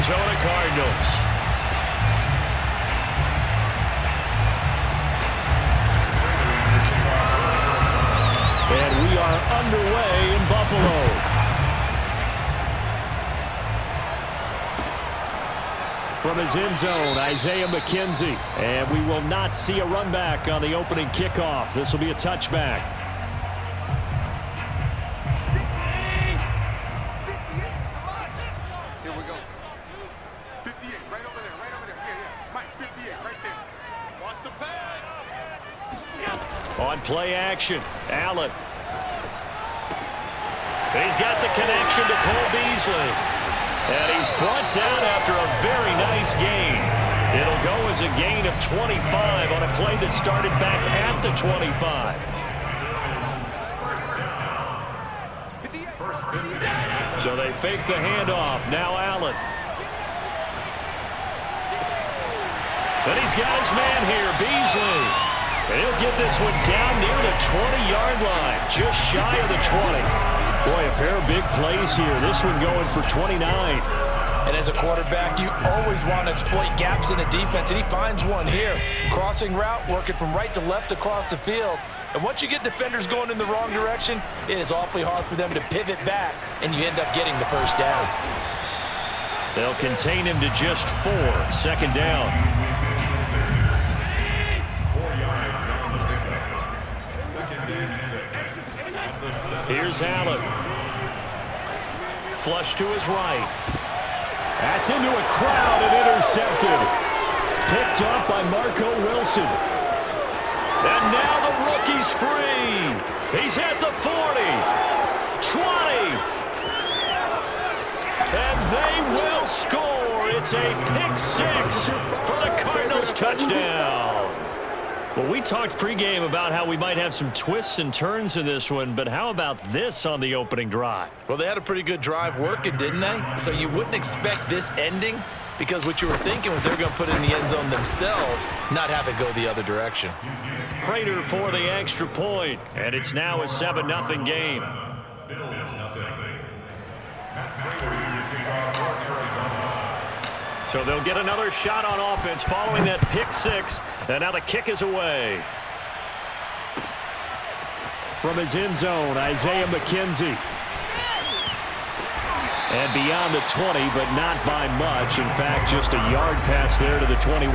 Arizona Cardinals. And we are underway in Buffalo. From his end zone, Isaiah McKenzie. And we will not see a run back on the opening kickoff. This will be a touchback. Here we go. 58, right over there, right over there. Yeah. Mike, 58, right there. Watch the pass. On play action, Allen. He's got the connection to Cole Beasley. And he's brought down after a very nice gain. It'll go as a gain of 25 on a play that started back at the 25. So they fake the handoff. Now Allen. And he's got his man here, Beasley. And he'll get this one down near the 20-yard line, just shy of the 20. Boy, a pair of big plays here. This one going for 29. And as a quarterback, you always want to exploit gaps in the defense, and he finds one here. Crossing route, working from right to left across the field. And once you get defenders going in the wrong direction, it is awfully hard for them to pivot back, and you end up getting the first down. They'll contain him to just 4. Second down. Here's Allen. Flush to his right. That's into a crowd and intercepted. Picked up by Marco Wilson. And now the rookie's free. He's at the 40. 20. And they will score. It's a pick 6 for the Cardinals touchdown. Well, we talked pregame about how we might have some twists and turns in this one, but how about this on the opening drive? Well, they had a pretty good drive working, didn't they? So you wouldn't expect this ending, because what you were thinking was they were going to put it in the end zone themselves, not have it go the other direction. Prater for the extra point, and it's now a 7-0 game. So they'll get another shot on offense following that pick 6, and now the kick is away. From his end zone, Isaiah McKenzie. And beyond the 20, but not by much. In fact, just a yard pass there to the 21.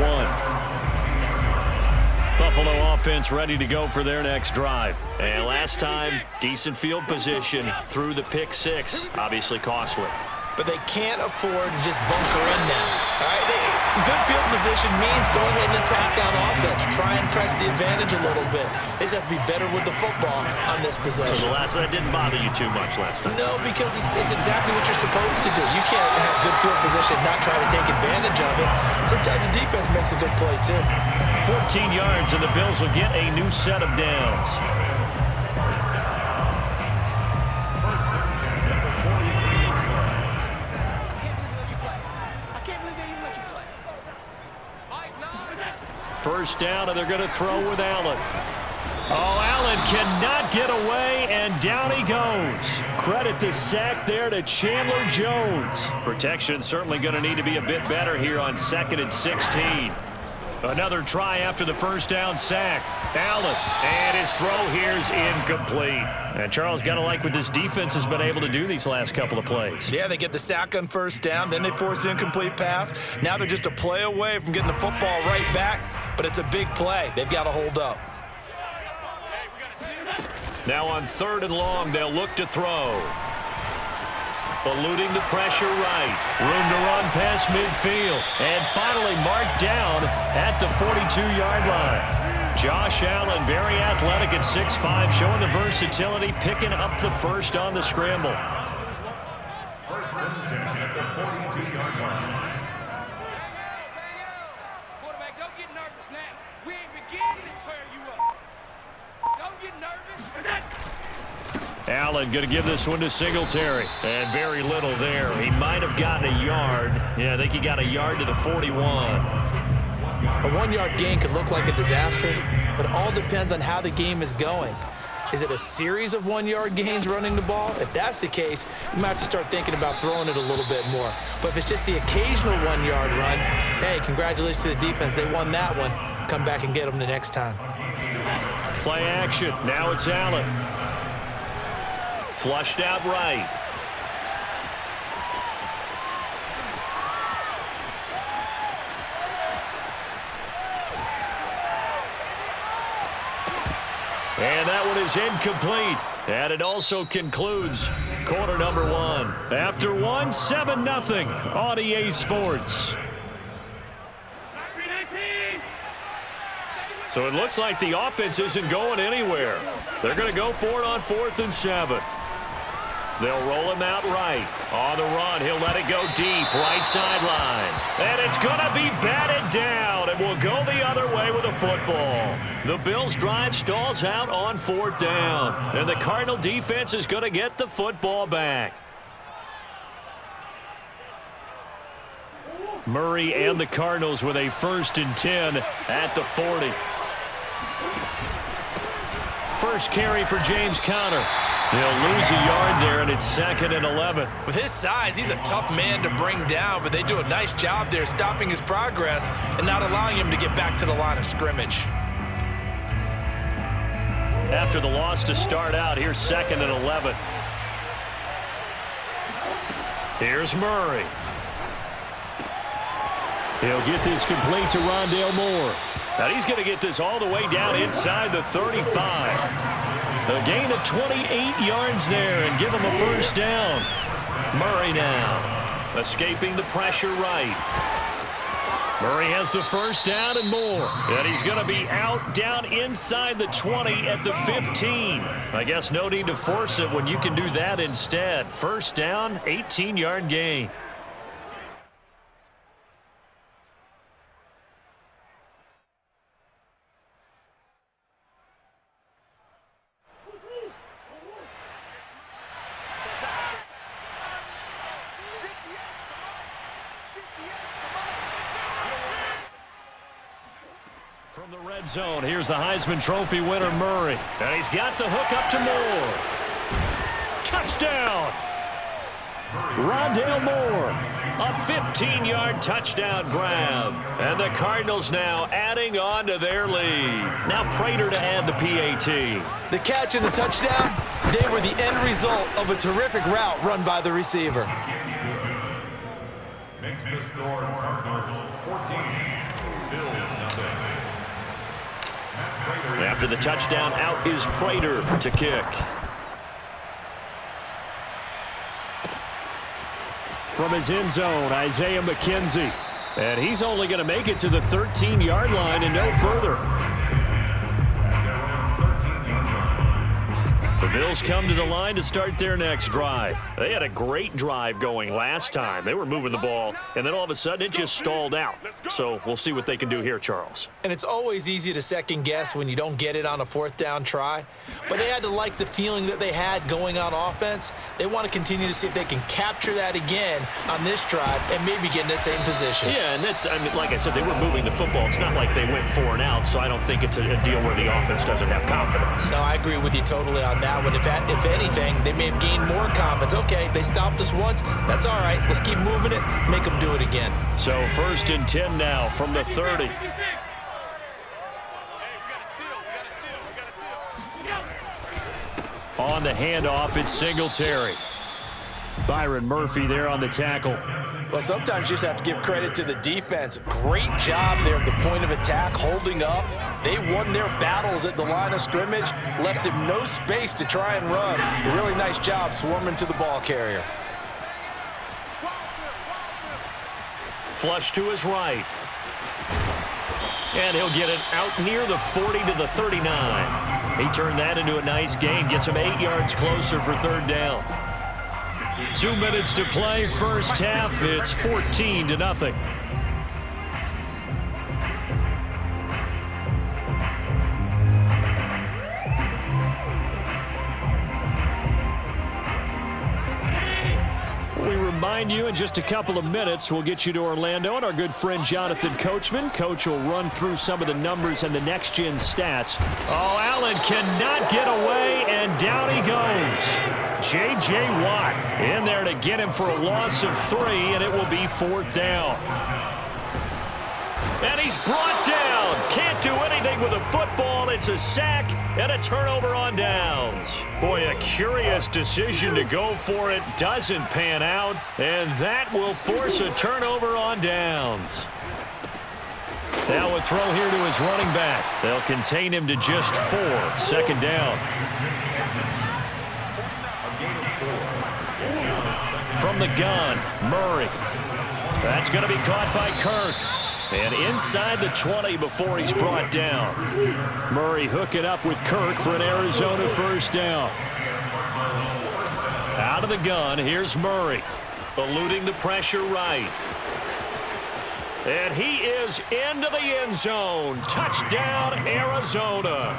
Buffalo offense ready to go for their next drive. And last time, decent field position through the pick 6. Obviously costly. But they can't afford to just bunker in now. All right, good field position means go ahead and attack on offense. Try and press the advantage a little bit. They just have to be better with the football on this possession. So that didn't bother you too much last time? No, because it's exactly what you're supposed to do. You can't have good field position and not try to take advantage of it. Sometimes the defense makes a good play, too. 14 yards, and the Bills will get a new set of downs. First down, and they're going to throw with Allen. Oh, Allen cannot get away, and down he goes. Credit the sack there to Chandler Jones. Protection certainly going to need to be a bit better here on 2nd and 16. Another try after the first down sack. Allen, and his throw here is incomplete. And Charles, got to like what this defense has been able to do these last couple of plays. Yeah, they get the sack on first down, then they force the incomplete pass. Now they're just a play away from getting the football right back, but it's a big play. They've got to hold up. Now on 3rd and long, they'll look to throw. Eluding the pressure right. Room to run past midfield. And finally marked down at the 42-yard line. Josh Allen, very athletic at 6'5", showing the versatility, picking up the first on the scramble. First and 10 at the 42-yard line. Quarterback, don't get nervous now. We ain't beginning to tear you up. Don't get nervous. Allen going to give this one to Singletary. And very little there. He might have gotten a yard. Yeah, I think he got a yard to the 41. A 1-yard gain could look like a disaster, but it all depends on how the game is going. Is it a series of 1-yard gains running the ball? If that's the case, you might have to start thinking about throwing it a little bit more. But if it's just the occasional 1-yard run, hey, congratulations to the defense. They won that one. Come back and get them the next time. Play action. Now it's Allen. Flushed out right. And that one is incomplete. And it also concludes quarter number 1. After 1, 7-0 on EA Sports. So it looks like the offense isn't going anywhere. They're going to go for it on 4th and 7. They'll roll him out right. On the run, he'll let it go deep, right sideline. And it's going to be batted down, and will go the other way with a football. The Bills' drive stalls out on 4th down, and the Cardinal defense is going to get the football back. Murray and the Cardinals with a 1st and 10 at the 40. First carry for James Conner. He'll lose a yard there, and it's 2nd and 11. With his size, he's a tough man to bring down, but they do a nice job there stopping his progress and not allowing him to get back to the line of scrimmage. After the loss to start out, here's 2nd and 11. Here's Murray. He'll get this complete to Rondale Moore. Now he's going to get this all the way down inside the 35. A gain of 28 yards there and give him a 1st down. Murray now escaping the pressure right. Murray has the 1st down and more. And he's going to be out down inside the 20 at the 15. I guess no need to force it when you can do that instead. 1st down, 18-yard gain. From the red zone, here's the Heisman Trophy winner, Murray. And he's got the hook up to Moore. Touchdown! Rondale Moore, a 15-yard touchdown grab. And the Cardinals now adding on to their lead. Now Prater to add the PAT. The catch and the touchdown, they were the end result of a terrific route run by the receiver. Makes the score Cardinals 14, Bills nothing. After the touchdown, out is Prater to kick. From his end zone, Isaiah McKenzie. And he's only going to make it to the 13-yard line and no further. The Bills come to the line to start their next drive. They had a great drive going last time. They were moving the ball, and then all of a sudden it just stalled out. So we'll see what they can do here, Charles. And it's always easy to second guess when you don't get it on a 4th down try. But they had to like the feeling that they had going on offense. They want to continue to see if they can capture that again on this drive and maybe get in the same position. Yeah, and that's, I mean, like I said, they were moving the football. It's not like they went 4 and out, so I don't think it's a deal where the offense doesn't have confidence. No, I agree with you totally on that one. If anything, they may have gained more confidence. Okay, they stopped us once. That's all right. Let's keep moving it, make them do it again. So 1st and 10 now from the 30. On the handoff, it's Singletary. Byron Murphy there on the tackle. Well, sometimes you just have to give credit to the defense. Great job there at the point of attack, holding up. They won their battles at the line of scrimmage, left him no space to try and run. A really nice job swarming to the ball carrier. Flush to his right. And he'll get it out near the 40 to the 39. He turned that into a nice gain, gets him 8 yards closer for 3rd down. 2 minutes to play, first half. It's 14-0. We remind behind you in just a couple of minutes. We'll get you to Orlando and our good friend Jonathan Coachman. Coach will run through some of the numbers and the next-gen stats. Oh, Allen cannot get away, and down he goes. J.J. Watt in there to get him for a loss of 3, and it will be 4th down. And he's brought down. Can't do anything with a football. It's a sack and a turnover on downs. Boy, a curious decision to go for it. Doesn't pan out. And that will force a turnover on downs. Now a throw here to his running back. They'll contain him to just 4. 2nd down. From the gun, Murray. That's going to be caught by Kirk. And inside the 20 before he's brought down. Murray hooking up with Kirk for an Arizona 1st down. Out of the gun, here's Murray. Eluding the pressure right. And he is into the end zone. Touchdown, Arizona.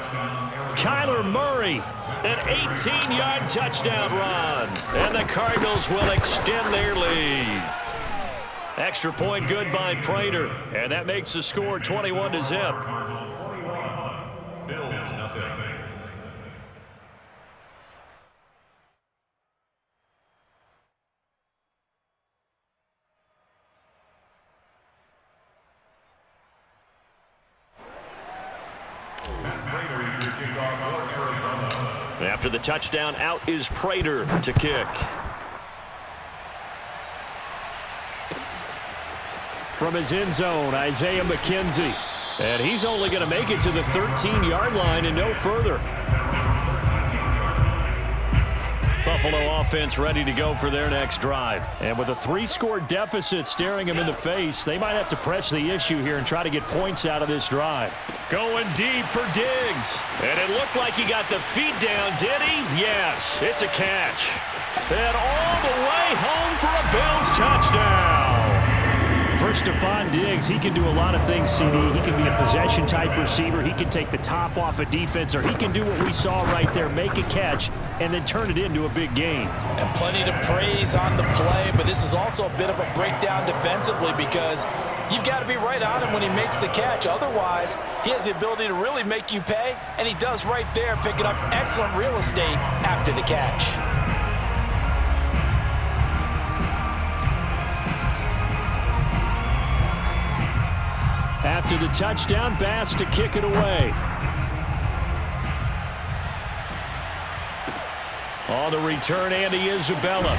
Kyler Murray, an 18-yard touchdown run. And the Cardinals will extend their lead. Extra point good by Prater, and that makes the score 21-0. Bills, nothing. After the touchdown, out is Prater to kick. From his end zone, Isaiah McKenzie. And he's only going to make it to the 13-yard line and no further. Buffalo offense ready to go for their next drive. And with a 3-score deficit staring them in the face, they might have to press the issue here and try to get points out of this drive. Going deep for Diggs. And it looked like he got the feet down, did he? Yes, it's a catch. And all the way home for a Bills touchdown. For Stephon Diggs, he can do a lot of things, CD. He can be a possession-type receiver. He can take the top off a defense, or he can do what we saw right there, make a catch, and then turn it into a big game. And plenty to praise on the play, but this is also a bit of a breakdown defensively because you've got to be right on him when he makes the catch. Otherwise, he has the ability to really make you pay, and he does right there, picking up excellent real estate after the catch. After the touchdown, Bass to kick it away. On the return, Andy Isabella.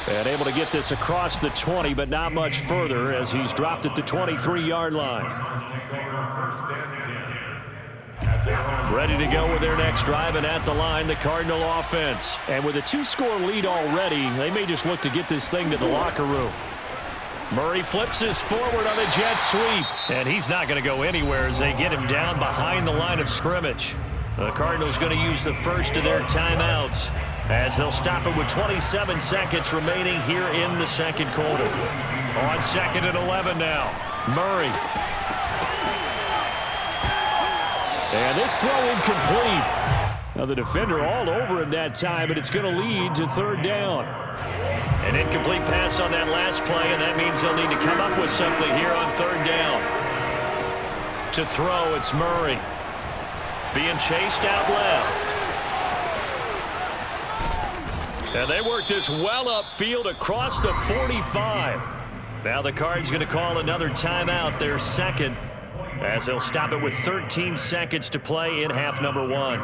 And able to get this across the 20, but not much further as he's dropped at the 23-yard line. Ready to go with their next drive, and at the line, the Cardinal offense. And with a 2-score lead already, they may just look to get this thing to the locker room. Murray flips his forward on a jet sweep, and he's not going to go anywhere as they get him down behind the line of scrimmage. The Cardinals going to use the first of their timeouts as they'll stop it with 27 seconds remaining here in the 2nd quarter. On 2nd and 11 now. Murray. And this throw incomplete. Now the defender all over him that time, but it's going to lead to 3rd down. An incomplete pass on that last play, and that means they'll need to come up with something here on 3rd down. To throw, it's Murray. Being chased out left. And they work this well upfield across the 45. Now the Cards going to call another timeout, their 2nd, as they'll stop it with 13 seconds to play in half number 1.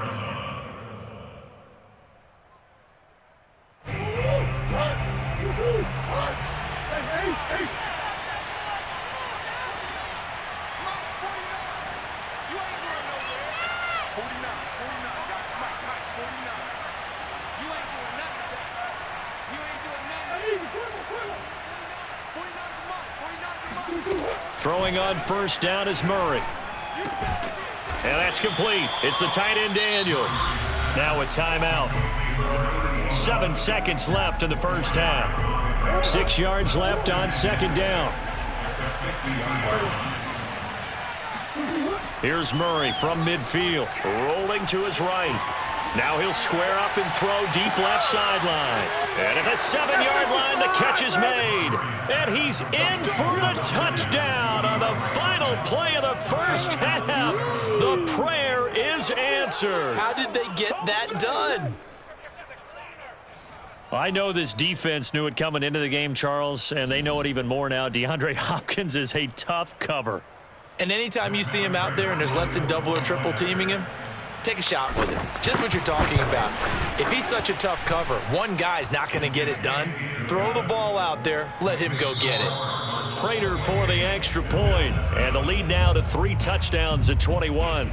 Throwing on 1st down is Murray. And that's complete. It's the tight end Daniels. Now a timeout. 7 seconds left in the 1st half. 6 yards left on 2nd down. Here's Murray from midfield. Rolling to his right. Now he'll square up and throw deep left sideline. And at the 7-yard line, the catch is made. And he's in for the touchdown on the final play of the first half. The prayer is answered. How did they get that done? I know this defense knew it coming into the game, Charles, and they know it even more now. DeAndre Hopkins is a tough cover. And anytime you see him out there and there's less than double or triple teaming him, take a shot with him. Just what you're talking about. If he's such a tough cover, one guy's not going to get it done. Throw the ball out there. Let him go get it. Prater for the extra point, and the lead now to 3 touchdowns at 21.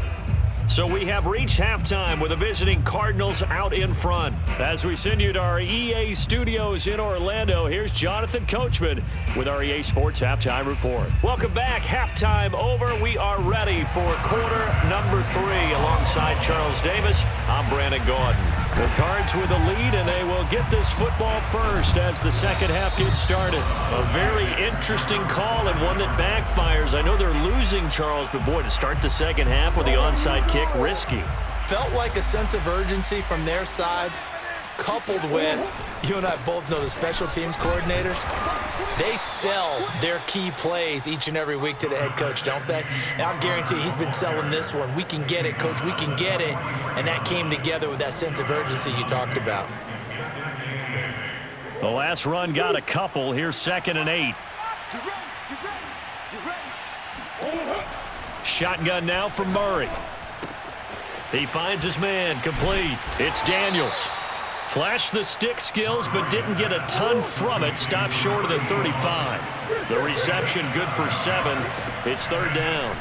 So we have reached halftime with the visiting Cardinals out in front. As we send you to our EA studios in Orlando, here's Jonathan Coachman with our EA Sports Halftime Report. Welcome back. Halftime over. We are ready for quarter number 3. Alongside Charles Davis, I'm Brandon Gordon. The Cards with the lead, and they will get this football first as the second half gets started. A very interesting call and one that backfires. I know they're losing, Charles, but boy, to start the second half with the onside kick, risky. Felt like a sense of urgency from their side, coupled with, you and I both know the special teams coordinators, they sell their key plays each and every week to the head coach, don't they? And I'll guarantee he's been selling this one. We can get it, coach, we can get it. And that came together with that sense of urgency you talked about. The last run got a couple. Here's 2nd and 8. Shotgun now from Murray. He finds his man, complete. It's Daniels. Flashed the stick skills, but didn't get a ton from it. Stopped short of the 35. The reception good for 7. It's 3rd down.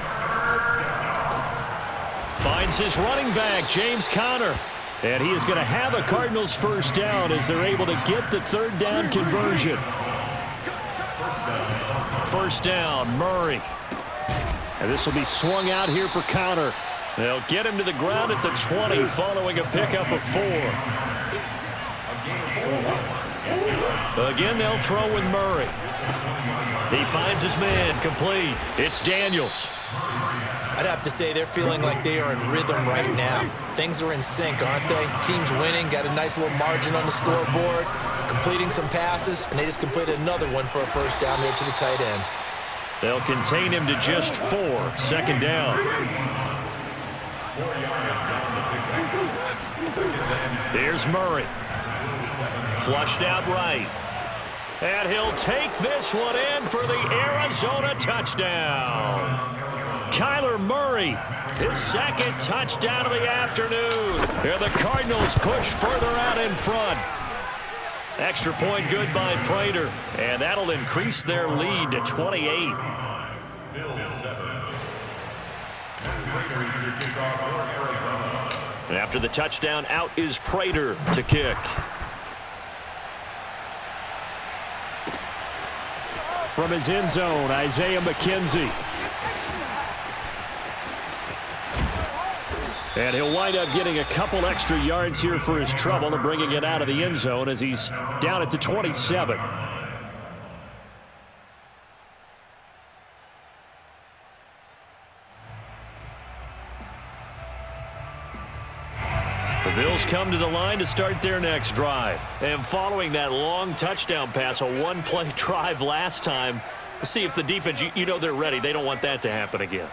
Finds his running back, James Conner. And he is going to have a Cardinals first down as they're able to get the 3rd down conversion. First down, Murray. And this will be swung out here for Conner. They'll get him to the ground at the 20 following a pickup of 4. Again, they'll throw with Murray. He finds his man, complete. It's Daniels. I'd have to say they're feeling like they are in rhythm right now. Things are in sync, aren't they? Team's winning, got a nice little margin on the scoreboard, completing some passes, and they just completed another one for a first down there to the tight end. They'll contain him to just 4. 2nd down. Here's Murray. Flushed out right. And he'll take this one in for the Arizona touchdown. Kyler Murray, his 2nd touchdown of the afternoon. And the Cardinals push further out in front. Extra point good by Prater. And that'll increase their lead to 28. And after the touchdown, out is Prater to kick. From his end zone, Isaiah McKenzie. And he'll wind up getting a couple extra yards here for his trouble and bringing it out of the end zone as he's down at the 27. The Bills come to the line to start their next drive. And following that long touchdown pass, a one-play drive last time, we'll see if the defense, you know they're ready. They don't want that to happen again.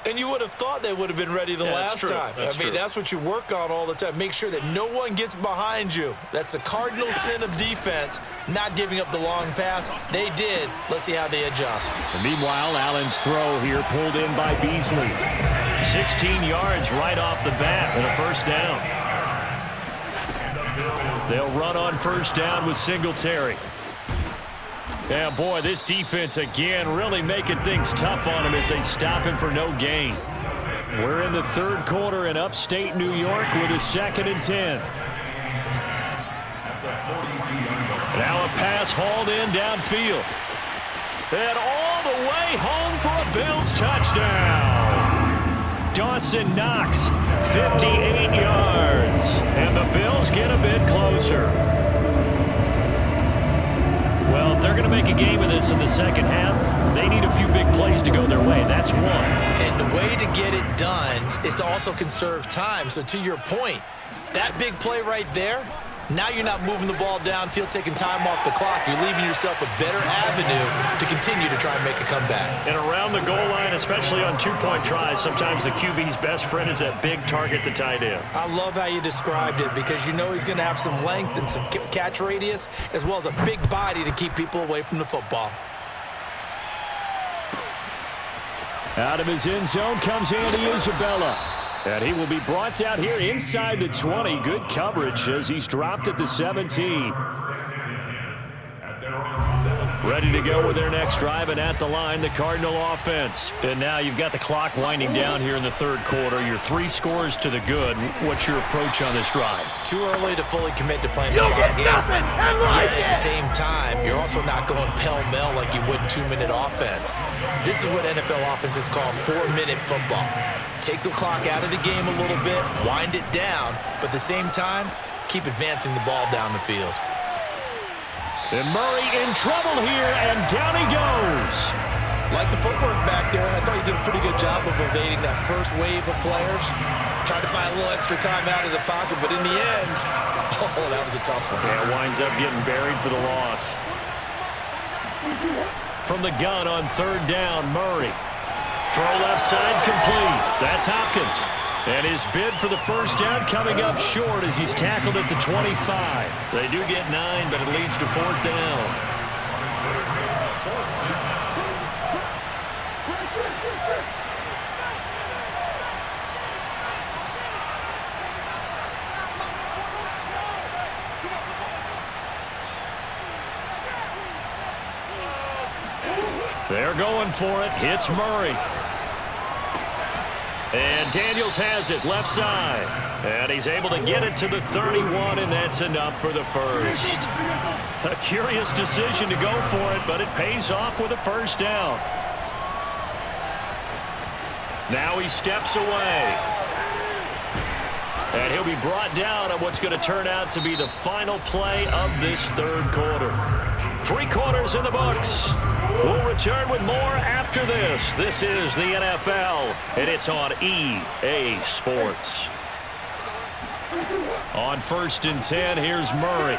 And you would have thought they would have been ready the last time. I mean, that's what you work on all the time. Make sure that no one gets behind you. That's the cardinal sin of defense, not giving up the long pass. They did. Let's see how they adjust. And meanwhile, Allen's throw here pulled in by Beasley. 16 yards right off the bat with a first down. They'll run on first down with Singletary. Yeah, boy, this defense again really making things tough on him as they stop him for no gain. We're in the 3rd quarter in upstate New York with a 2nd and 10. Now a pass hauled in downfield. And all the way home for a Bills touchdown. Dawson Knox, 58 yards. And the Bills get a bit closer. Well, if they're going to make a game of this in the second half, they need a few big plays to go their way. That's one. And the way to get it done is to also conserve time. So to your point, That big play right there, now you're not moving the ball downfield, taking time off the clock. You're leaving yourself a better avenue to continue to try and make a comeback. And around the goal line, especially on two-point tries, sometimes the QB's best friend is that big target, the tight end. I love how you described it because you know he's going to have some length and some catch radius as well as a big body to keep people away from the football. Out of his end zone comes Andy Isabella. And he will be brought down here inside the 20. Good coverage as he's dropped at the 17. Ready to go with their next drive, and at the line, the Cardinal offense. And now you've got the clock winding down here in the third quarter. Your 3 scores to the good. What's your approach on this drive? Too early to fully commit to playing the clock game. Yet at the same time, you're also not going pell-mell like you would in 2-minute offense. This is what NFL offenses call 4-minute football. Take the clock out of the game a little bit, wind it down, but at the same time, keep advancing the ball down the field. And Murray in trouble here, and down he goes. Like the footwork back there, I thought you did a pretty good job of evading that first wave of players. Tried to buy a little extra time out of the pocket, but in the end, oh, that was a tough one. Yeah, winds up getting buried for the loss. From the gun on third down, Murray. Throw left side complete. That's Hopkins. And his bid for the first down coming up short as he's tackled at the 25. They do get 9, but it leads to fourth down. They're going for it. Hits Murray. And Daniels has it, left side. And he's able to get it to the 31, and that's enough for the first. A curious decision to go for it, but it pays off with a first down. Now he steps away. And he'll be brought down on what's going to turn out to be the final play of this third quarter. 3 quarters in the books. We'll return with more after this. This is the NFL, and it's on EA Sports. On 1st and 10, here's Murray.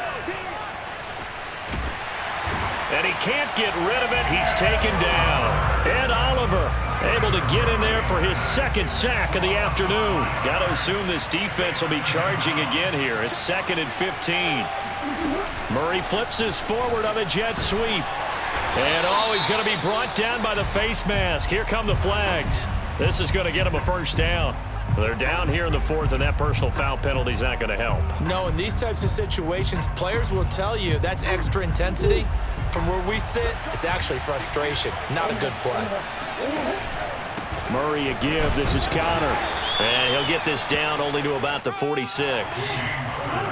And he can't get rid of it. He's taken down. And Oliver able to get in there for his second sack of the afternoon. Got to assume this defense will be charging again here. It's 2nd and 15. Murray flips his forward on a jet sweep. And he's going to be brought down by the face mask. Here come the flags. This is going to get him a first down. They're down here in the 4th, and that personal foul penalty is not going to help. No, in these types of situations, players will tell you that's extra intensity. From where we sit, it's actually frustration. Not a good play. Murray a give. This is Connor. And he'll get this down only to about the 46.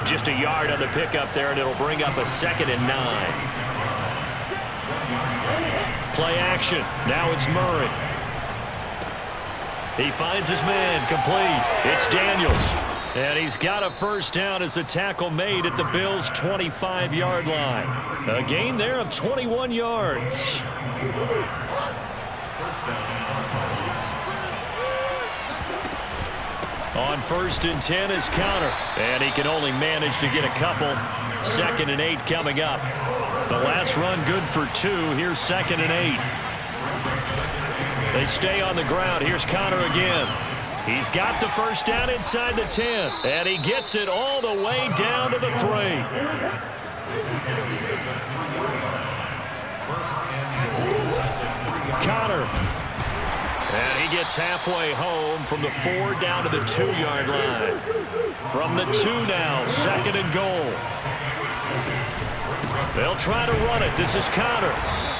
Just a yard on the pickup there, and it'll bring up a 2nd and 9. Play action. Now it's Murray. He finds his man. Complete. It's Daniels. And he's got a first down as the tackle made at the Bills' 25-yard line. A gain there of 21 yards. On 1st and 10 is Connor. And he can only manage to get a couple. 2nd and 8 coming up. The last run good for 2. Here's 2nd and 8. They stay on the ground. Here's Connor again. He's got the first down inside the 10. And he gets it all the way down to the 3. Connor. And he gets halfway home from the 4 down to the 2-yard line. From the 2 now, 2nd and goal. They'll try to run it. This is Connor.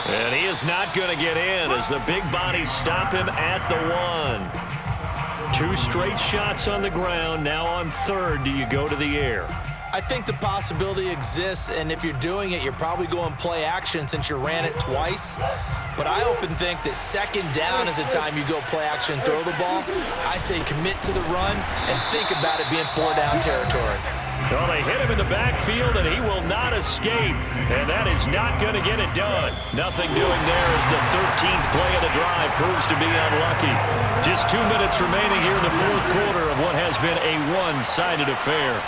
And he is not going to get in as the big bodies stop him at the 1. 2 straight shots on the ground. Now on 3rd, do you go to the air? I think the possibility exists, and if you're doing it, you're probably going play action since you ran it twice. But I often think that 2nd down is the time you go play action and throw the ball. I say commit to the run and think about it being 4-down territory. Well, they hit him in the backfield, and he will not escape. And that is not going to get it done. Nothing doing there as the 13th play of the drive proves to be unlucky. Just 2 minutes remaining here in the fourth quarter of what has been a one-sided affair.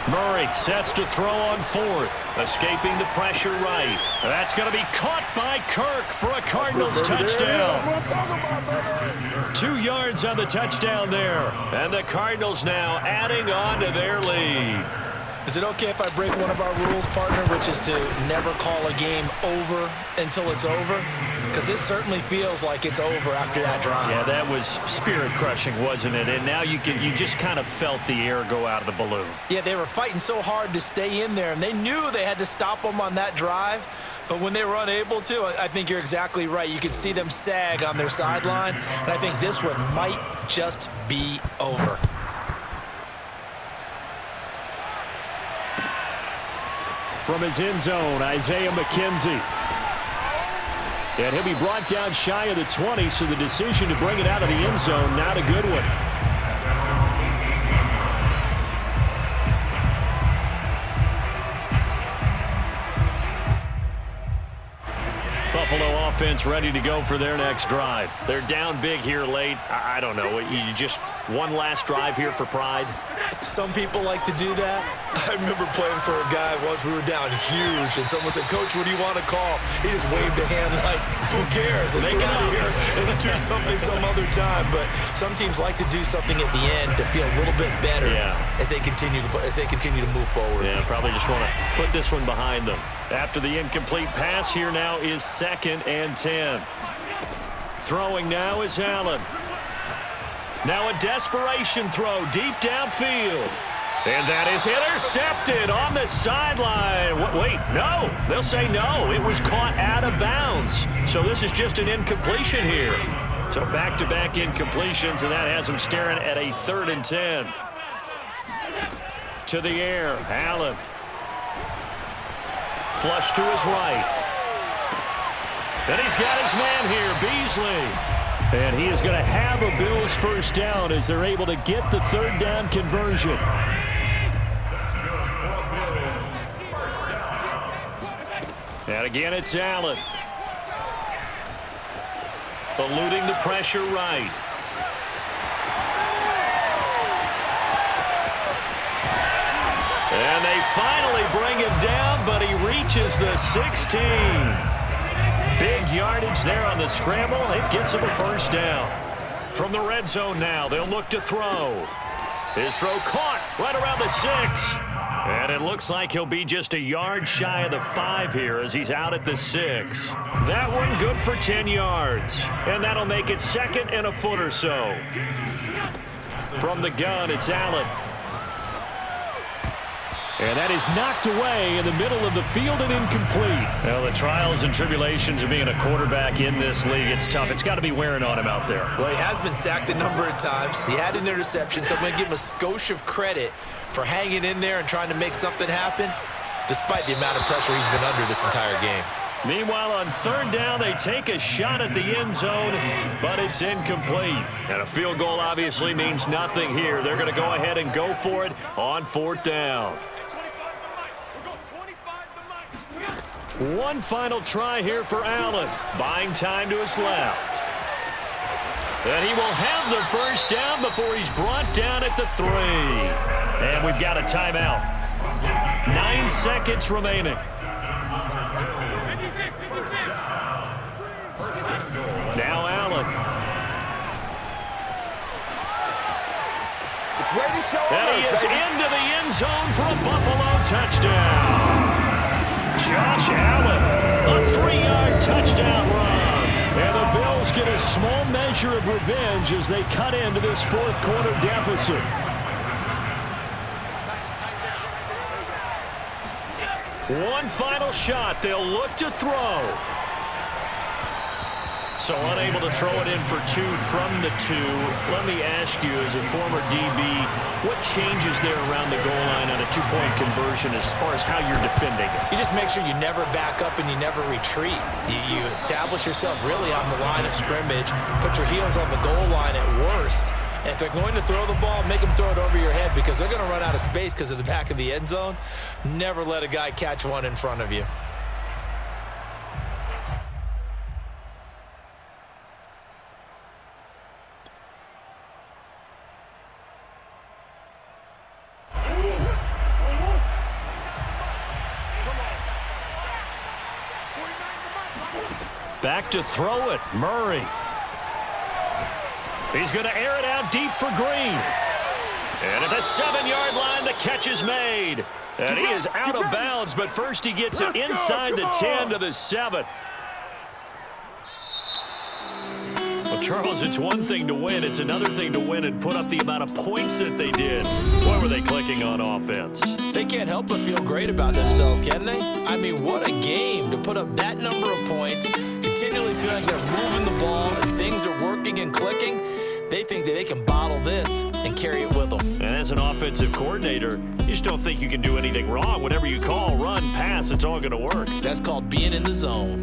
Murray sets to throw on fourth, escaping the pressure right. That's going to be caught by Kirk for a Cardinals touchdown. 2 yards on the touchdown there. And the Cardinals now adding on to their lead. Is it okay if I break one of our rules, partner, which is to never call a game over until it's over? Because this certainly feels like it's over after that drive. Yeah, that was spirit-crushing, wasn't it? And now you just kind of felt the air go out of the balloon. Yeah, they were fighting so hard to stay in there, and they knew they had to stop them on that drive. But when they were unable to, I think you're exactly right. You could see them sag on their sideline, and I think this one might just be over. From his end zone, Isaiah McKenzie. And he'll be brought down shy of the 20, so the decision to bring it out of the end zone, not a good one. Buffalo offense ready to go for their next drive. They're down big here late. I don't know. You just one last drive here for pride? Some people like to do that. I remember playing for a guy once. We were down huge, and someone said, "Coach, what do you want to call?" He just waved a hand like, "Who cares? Let's get out of here and do something some other time." But some teams like to do something at the end to feel a little bit better as they continue to move forward. Yeah, probably just want to put this one behind them. After the incomplete pass, here now is 2nd and 10. Throwing now is Allen. Now a desperation throw deep downfield. And that is intercepted on the sideline. Wait, no. They'll say no. It was caught out of bounds. So this is just an incompletion here. So back-to-back incompletions, and that has them staring at a 3rd and 10. To the air, Allen. Flush to his right. And he's got his man here, Beasley. And he is going to have a Bills first down as they're able to get the 3rd down conversion. And again, it's Allen. Eluding the pressure right. And they finally bring him down, but he reaches the 16. Big yardage there on the scramble. It gets him a first down. From the red zone now, they'll look to throw. His throw caught right around the 6. And it looks like he'll be just a yard shy of the 5 here as he's out at the 6. That one good for 10 yards. And that'll make it 2nd and a foot or so. From the gun, it's Allen. And that is knocked away in the middle of the field and incomplete. Well, the trials and tribulations of being a quarterback in this league, it's tough. It's got to be wearing on him out there. Well, he has been sacked a number of times. He had an interception, so I'm going to give him a skosh of credit for hanging in there and trying to make something happen, despite the amount of pressure he's been under this entire game. Meanwhile, on 3rd down, they take a shot at the end zone, but it's incomplete. And a field goal obviously means nothing here. They're going to go ahead and go for it on 4th down. One final try here for Allen. Buying time to his left. And he will have the first down before he's brought down at the 3. And we've got a timeout. 9 seconds remaining. Now Allen. And he is into the end zone for a Buffalo touchdown. Josh Allen, a 3-yard touchdown run. And the Bills get a small measure of revenge as they cut into this 4th quarter deficit. One final shot. They'll look to throw. So unable to throw it in for 2 from the 2. Let me ask you, as a former DB, what changes there around the goal line on a 2-point conversion as far as how you're defending it? You just make sure you never back up and you never retreat. You establish yourself really on the line of scrimmage, put your heels on the goal line at worst. And if they're going to throw the ball, make them throw it over your head because they're going to run out of space because of the back of the end zone. Never let a guy catch one in front of you. Back to throw it, Murray. He's going to air it out deep for Green. And at the 7-yard line, the catch is made. And he is out of bounds, but first he gets it inside the 10 to the 7. Well, Charles, it's one thing to win. It's another thing to win and put up the amount of points that they did. Why were they clicking on offense? They can't help but feel great about themselves, can they? I mean, what a game to put up that number of points, continually feeling like they're moving the ball and things are working and clicking. They think that they can bottle this and carry it with them. And as an offensive coordinator, you just don't think you can do anything wrong. Whatever you call, run, pass, it's all going to work. That's called being in the zone.